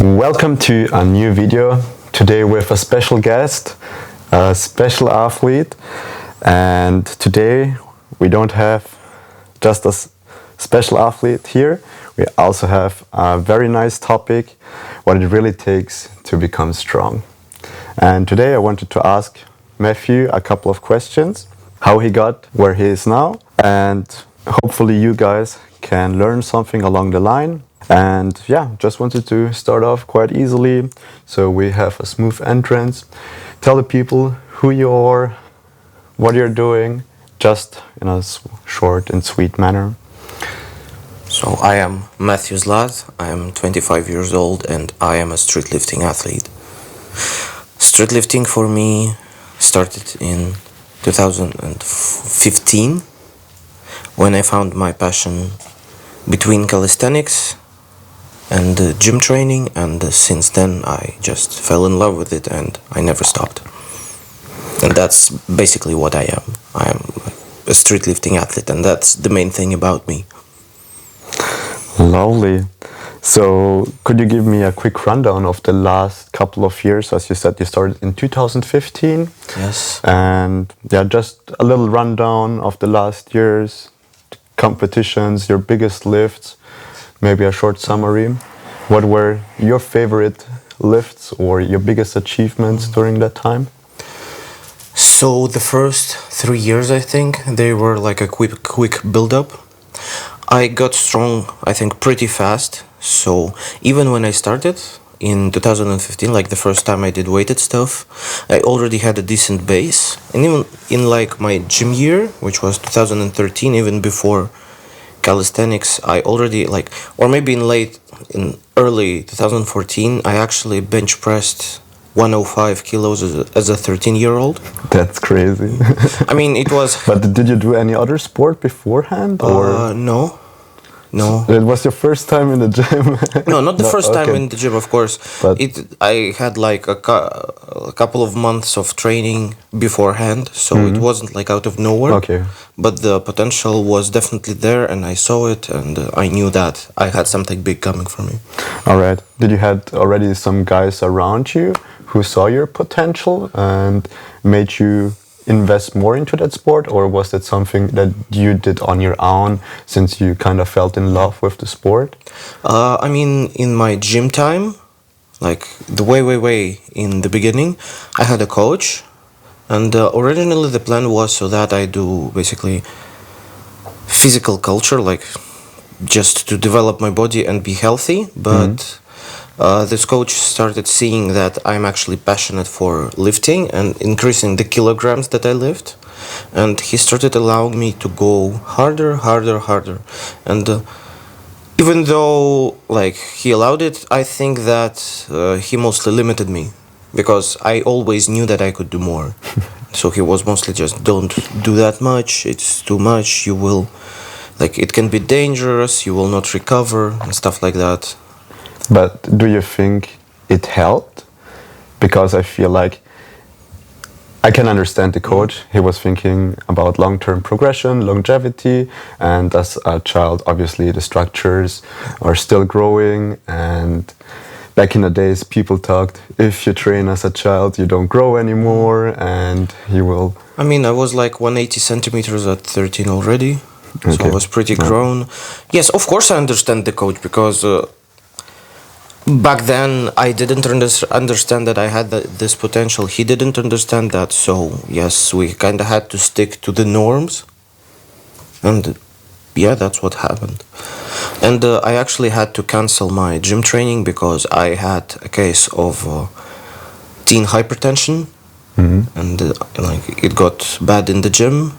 Welcome to a new video. Today with a special guest, a special athlete, and today we don't have just a special athlete here. We also have a very nice topic, what it really takes to become strong. And today I wanted to ask Matthew a couple of questions, how he got where he is now, and hopefully you guys can learn something along the line. And yeah, just wanted to start off quite easily, so we have a smooth entrance. Tell the people who you are, what you're doing, just in a short and sweet manner. So I am Mathew Zlat, I am 25 years old and I am a streetlifting athlete. Streetlifting for me started in 2015 when I found my passion between calisthenics and gym training, and since then I just fell in love with it and I never stopped. And that's basically what I am. I am a streetlifting athlete, and that's the main thing about me. Lovely. So could you give me a quick rundown of the last couple of years? As you said, you started in 2015. Yes. And yeah, just a little rundown of the last years, competitions, your biggest lifts, maybe a short summary. What were your favorite lifts or your biggest achievements during that time? So the first 3 years, I think, they were like a quick build-up. I got strong, I think, pretty fast. So even when I started in 2015, like the first time I did weighted stuff, I already had a decent base. And even in like my gym year, which was 2013, even before calisthenics, I already like, or maybe in early 2014, I actually bench pressed 105 kilos as a 13-year-old. That's crazy. I mean, it was... But did you do any other sport beforehand? Or No. It was your first time in the gym? No, not the first time okay. in the gym, of course. But I had like a couple of months of training beforehand, so it wasn't like out of nowhere. Okay. But the potential was definitely there, and I saw it, and I knew that I had something big coming for me. All right. Did you had already some guys around you who saw your potential and made you invest more into that sport, or was that something that you did on your own since you kind of felt in love with the sport? I mean, in my gym time, like the way in the beginning, I had a coach, and originally the plan was so that I do basically physical culture, like just to develop my body and be healthy, but this coach started seeing that I'm actually passionate for lifting and increasing the kilograms that I lift, and he started allowing me to go harder. And even though like he allowed it, I think that he mostly limited me, because I always knew that I could do more. So he was mostly just, don't do that much, it's too much, you will, like, it can be dangerous, you will not recover and stuff like that. But do you think it helped? Because I feel like I can understand the coach. He was thinking about long-term progression, longevity, and as a child, obviously the structures are still growing. And back in the days, people talked, if you train as a child, you don't grow anymore, and you will... I mean, I was like 180 centimeters at 13 already, so I was pretty grown. Yes, of course I understand the coach, because back then I didn't understand that I had this potential. He didn't understand that, so yes, we kind of had to stick to the norms. And yeah, that's what happened. And I actually had to cancel my gym training because I had a case of teen hypertension. And like it got bad in the gym.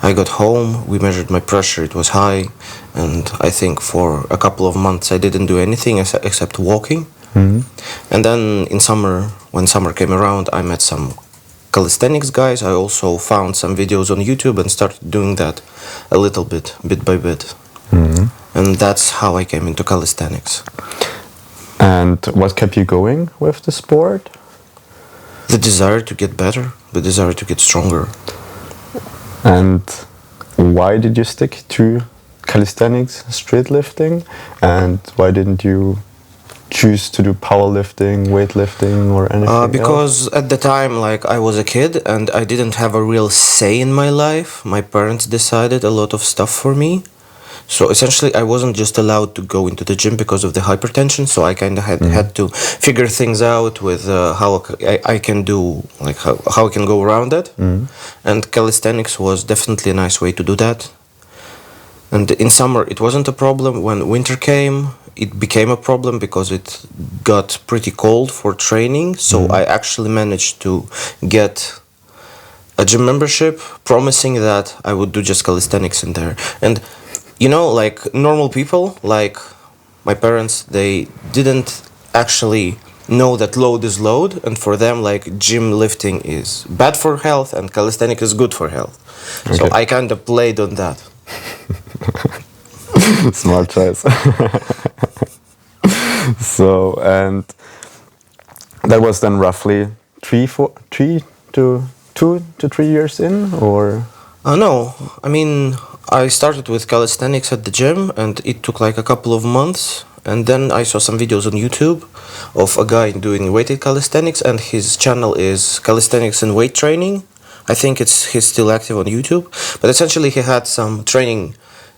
I got home, we measured my pressure, it was high, and I think for a couple of months I didn't do anything except walking. And then in summer, when summer came around, I met some calisthenics guys. I also found some videos on YouTube and started doing that a little bit by bit. And that's how I came into calisthenics. And what kept you going with the sport? The desire to get better, the desire to get stronger. And why did you stick to calisthenics, streetlifting, and why didn't you choose to do powerlifting, weightlifting, or anything because else? at the time, like, I was a kid and I didn't have a real say in my life. My parents decided a lot of stuff for me. So essentially, I wasn't just allowed to go into the gym because of the hypertension. So I kind of had to figure things out with how I can do, like how I can go around that. And calisthenics was definitely a nice way to do that. And in summer, it wasn't a problem. When winter came, it became a problem because it got pretty cold for training. So I actually managed to get a gym membership, promising that I would do just calisthenics in there. And you know, like normal people, like my parents, they didn't actually know that load is load, and for them, like, gym lifting is bad for health and calisthenics is good for health. So I kind of played on that. Smart choice. So, and that was then roughly 2 to 3 years in, or? No, I mean, I started with calisthenics at the gym and it took like a couple of months, and then I saw some videos on YouTube of a guy doing weighted calisthenics, and his channel is Calisthenics and Weight Training. I think he's still active on YouTube, but essentially he had some training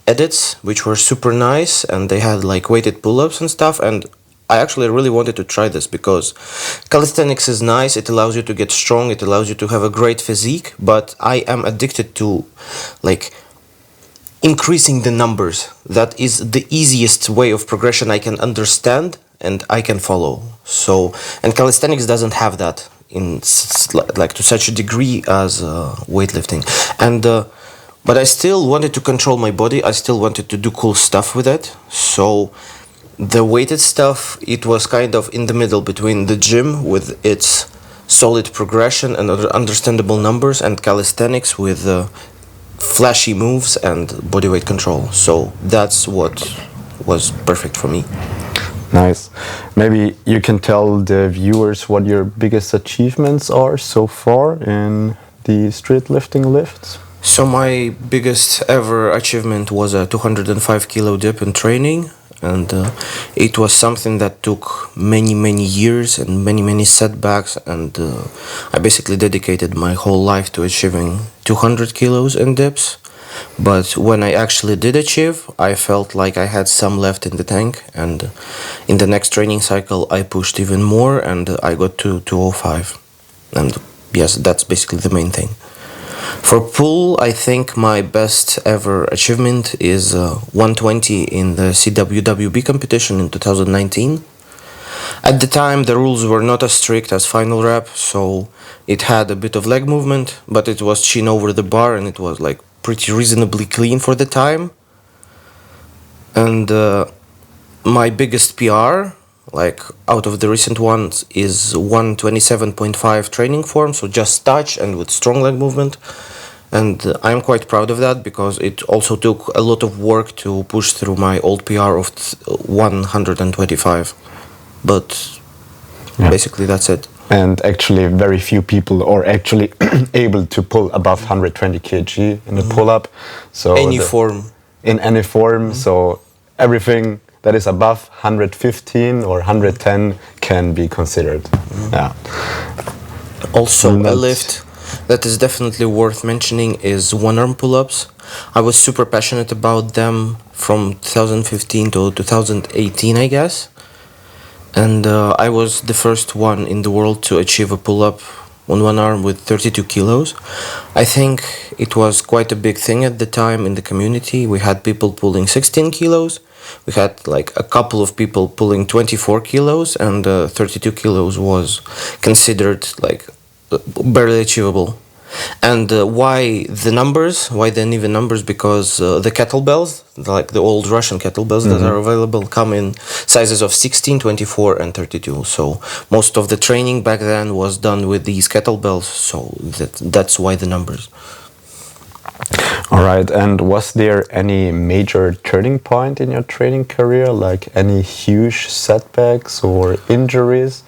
edits which were super nice, and they had like weighted pull-ups and stuff, and I actually really wanted to try this because calisthenics is nice, it allows you to get strong, it allows you to have a great physique, but I am addicted to like increasing the numbers. That is the easiest way of progression I can understand and I can follow. So, and calisthenics doesn't have that in like to such a degree as weightlifting. And but I still wanted to control my body, I still wanted to do cool stuff with it. So the weighted stuff, it was kind of in the middle between the gym with its solid progression and understandable numbers, and calisthenics with flashy moves and bodyweight control. So that's what was perfect for me. Nice. Maybe you can tell the viewers what your biggest achievements are so far in the street lifting lifts. So my biggest ever achievement was a 205 kilo dip in training, and it was something that took many years and many setbacks, and I basically dedicated my whole life to achieving 200 kilos in dips. But when I actually did achieve, I felt like I had some left in the tank, and in the next training cycle I pushed even more and I got to 205. And yes, that's basically the main thing. For pull, I think my best ever achievement is 120 in the CWWB competition in 2019. At the time, the rules were not as strict as final rep, so it had a bit of leg movement, but it was chin over the bar and it was like pretty reasonably clean for the time. And my biggest PR, like out of the recent ones, is 127.5 training form, so just touch and with strong leg movement. And I'm quite proud of that because it also took a lot of work to push through my old PR of 125. But basically that's it. And actually very few people are actually able to pull above 120 kg in a pull-up. So any form. In any form, so everything that is above 115 or 110 can be considered. Yeah. Also, a lift that is definitely worth mentioning is one-arm pull-ups. I was super passionate about them from 2015 to 2018, I guess. And I was the first one in the world to achieve a pull-up on one arm with 32 kilos. I think it was quite a big thing at the time in the community. We had people pulling 16 kilos. We had like a couple of people pulling 24 kilos, and 32 kilos was considered like barely achievable. And why the numbers? Why the uneven numbers? Because the kettlebells, like the old Russian kettlebells that are available, come in sizes of 16, 24, and 32. So most of the training back then was done with these kettlebells. So that's why the numbers. All right. And was there any major turning point in your training career, like any huge setbacks or injuries?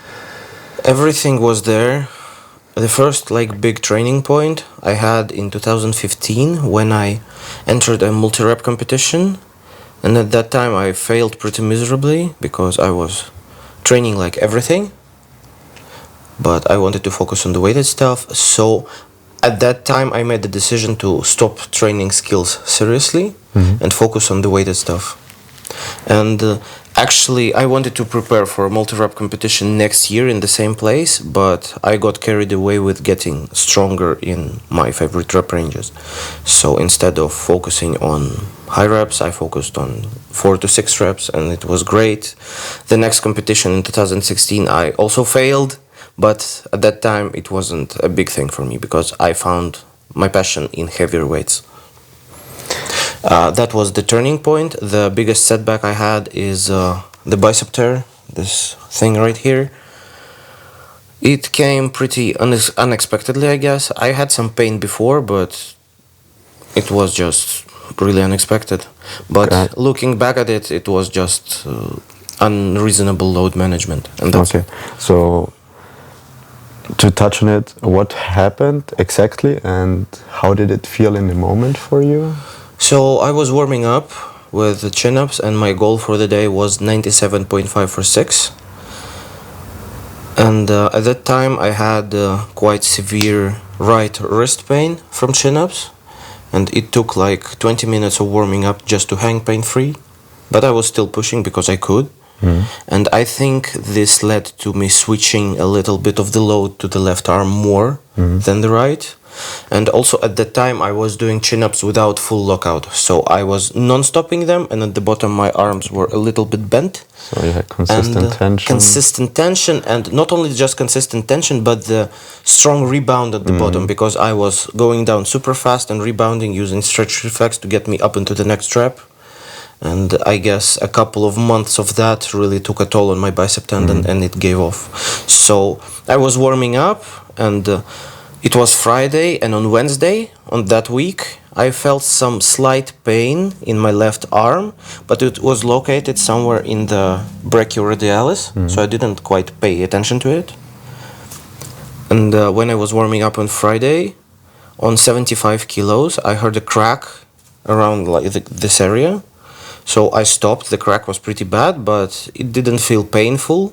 Everything was there. The first like big training point I had in 2015 when I entered a multi-rep competition, and at that time I failed pretty miserably because I was training like everything, but I wanted to focus on the weighted stuff. So at that time I made the decision to stop training skills seriously and focus on the weighted stuff. And actually I wanted to prepare for a multi-rep competition next year in the same place, but I got carried away with getting stronger in my favorite rep ranges. So instead of focusing on high reps, I focused on 4 to 6 reps, and it was great. The next competition in 2016 I also failed, but at that time it wasn't a big thing for me because I found my passion in heavier weights. That was the turning point. The biggest setback I had is the bicep tear, this thing right here. It came pretty unexpectedly, I guess. I had some pain before, but it was just really unexpected. But looking back at it, it was just unreasonable load management. And that's okay, so to touch on it, what happened exactly and how did it feel in the moment for you? So I was warming up with the chin-ups, and my goal for the day was 97.5 for 6. And at that time I had quite severe right wrist pain from chin-ups, and it took like 20 minutes of warming up just to hang pain-free. But I was still pushing because I could. And I think this led to me switching a little bit of the load to the left arm more than the right. And also at that time I was doing chin-ups without full lockout, so I was non-stopping them, and at the bottom my arms were a little bit bent. So you had consistent tension. Consistent tension, and not only just consistent tension, but the strong rebound at the bottom, because I was going down super fast and rebounding using stretch reflex to get me up into the next rep. And I guess a couple of months of that really took a toll on my bicep tendon, and it gave off. So I was warming up, and it was Friday, and on Wednesday, on that week, I felt some slight pain in my left arm, but it was located somewhere in the brachioradialis, so I didn't quite pay attention to it. And when I was warming up on Friday, on 75 kilos, I heard a crack around like this area. So I stopped. The crack was pretty bad, but it didn't feel painful.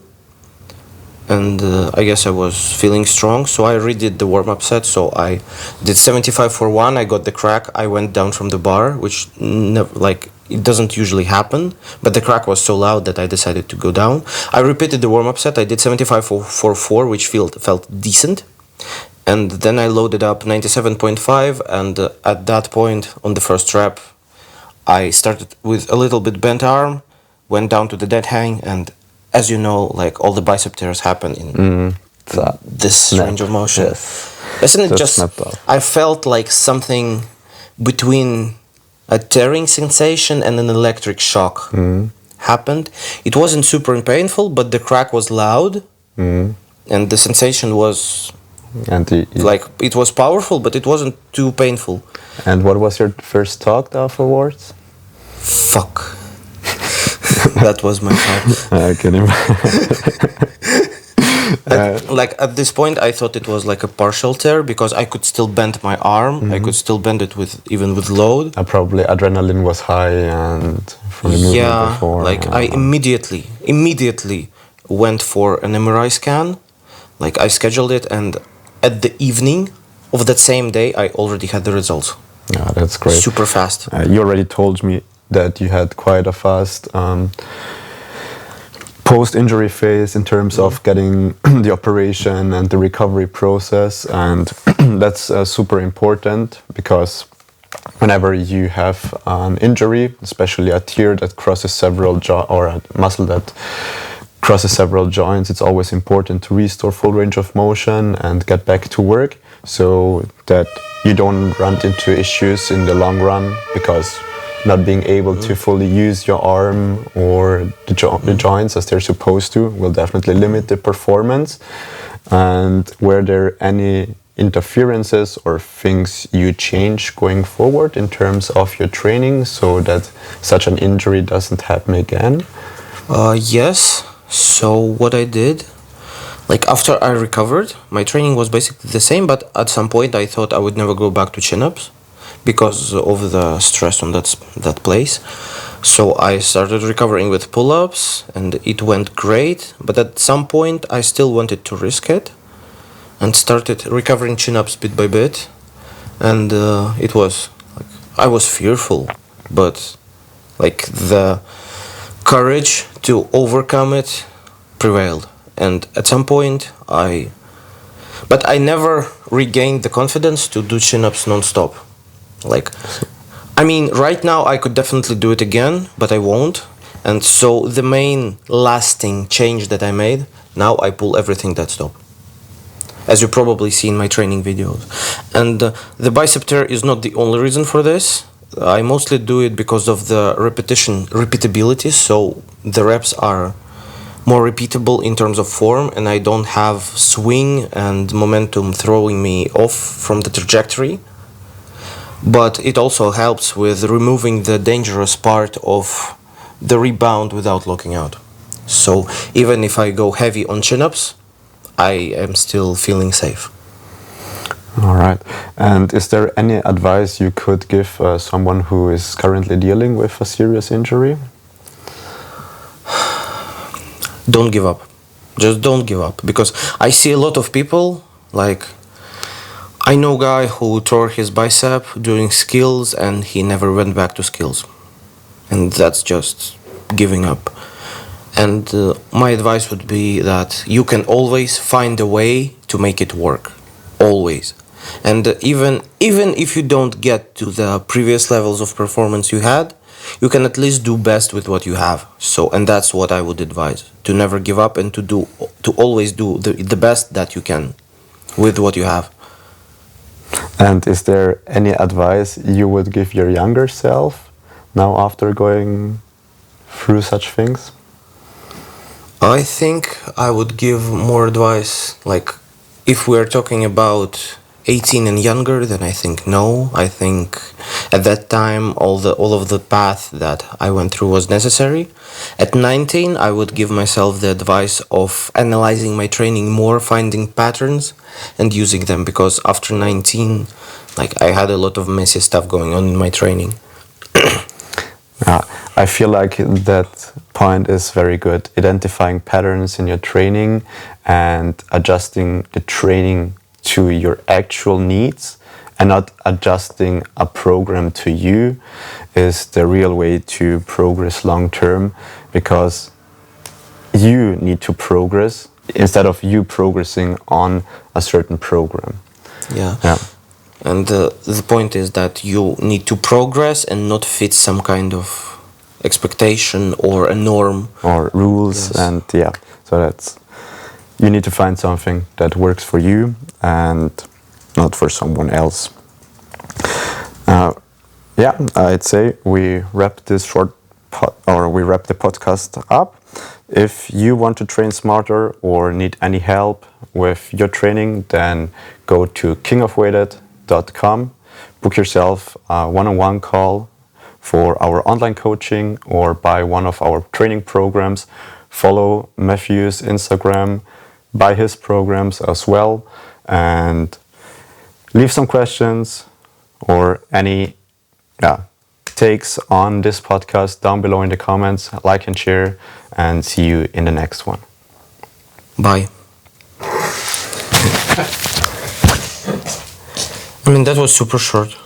And I guess I was feeling strong, so I redid the warm-up set. So I did 75 for 1, I got the crack, I went down from the bar, which it doesn't usually happen, but the crack was so loud that I decided to go down. I repeated the warm-up set, I did 75 for 4, which felt decent. And then I loaded up 97.5, and at that point, on the first rep, I started with a little bit bent arm, went down to the dead hang, and as you know, like all the bicep tears happen in this range of motion. Isn't it just? I felt like something between a tearing sensation and an electric shock happened. It wasn't super painful, but the crack was loud, and the sensation was like it was powerful, but it wasn't too painful. And what was your first thought afterwards? Fuck. That was my thought. I can imagine. Like at this point, I thought it was like a partial tear because I could still bend my arm. I could still bend it even with load. Probably adrenaline was high and from the movement before. Like I immediately went for an MRI scan. Like I scheduled it, and at the evening of that same day, I already had the results. Yeah, that's great. Super fast. You already told me that you had quite a fast post-injury phase in terms of getting the operation and the recovery process, and that's super important because whenever you have an injury, especially a tear that crosses several or a muscle that crosses several joints, it's always important to restore full range of motion and get back to work so that you don't run into issues in the long run, because not being able to fully use your arm or the joints as they're supposed to will definitely limit the performance. And were there any interferences or things you change going forward in terms of your training so that such an injury doesn't happen again? Yes. So what I did, like after I recovered, my training was basically the same, but at some point I thought I would never go back to chin-ups because of the stress on that place. So I started recovering with pull-ups, and it went great. But at some point, I still wanted to risk it, and started recovering chin-ups bit by bit. And it was like, I was fearful, but like the courage to overcome it prevailed. And at some point, but I never regained the confidence to do chin-ups non-stop. Like, I mean, right now I could definitely do it again, but I won't. And so the main lasting change that I made, now I pull everything that stop, as you probably see in my training videos. And the bicep tear is not the only reason for this. I mostly do it because of the repeatability, so the reps are more repeatable in terms of form, and I don't have swing and momentum throwing me off from the trajectory. But it also helps with removing the dangerous part of the rebound without locking out. So even if I go heavy on chin-ups, I am still feeling safe. All right. And is there any advice you could give someone who is currently dealing with a serious injury? Don't give up. Just don't give up. Because I see a lot of people, like, I know a guy who tore his bicep doing skills and he never went back to skills. And that's just giving up. And my advice would be that you can always find a way to make it work. Always. And even if you don't get to the previous levels of performance you had, you can at least do best with what you have. So, and that's what I would advise. To never give up and to always do the best that you can with what you have. And is there any advice you would give your younger self now after going through such things? I think I would give more advice, like, if we're talking about 18 and younger, then I think no. I think at that time all of the path that I went through was necessary. At 19, I would give myself the advice of analyzing my training more, finding patterns and using them, because after 19, like, I had a lot of messy stuff going on in my training. I feel like that point is very good. Identifying patterns in your training and adjusting the training to your actual needs and not adjusting a program to you is the real way to progress long term, because you need to progress instead of you progressing on a certain program. Yeah. And the point is that you need to progress and not fit some kind of expectation or a norm or rules. Yes. And so that's, you need to find something that works for you and not for someone else. I'd say we wrap this we wrap the podcast up. If you want to train smarter or need any help with your training, then go to kingofweighted.com, book yourself a one-on-one call for our online coaching or buy one of our training programs. Follow Mathew's Instagram, buy his programs as well, and leave some questions or any takes on this podcast down below in the comments. Like and share, and see you in the next one. Bye. I mean, that was super short.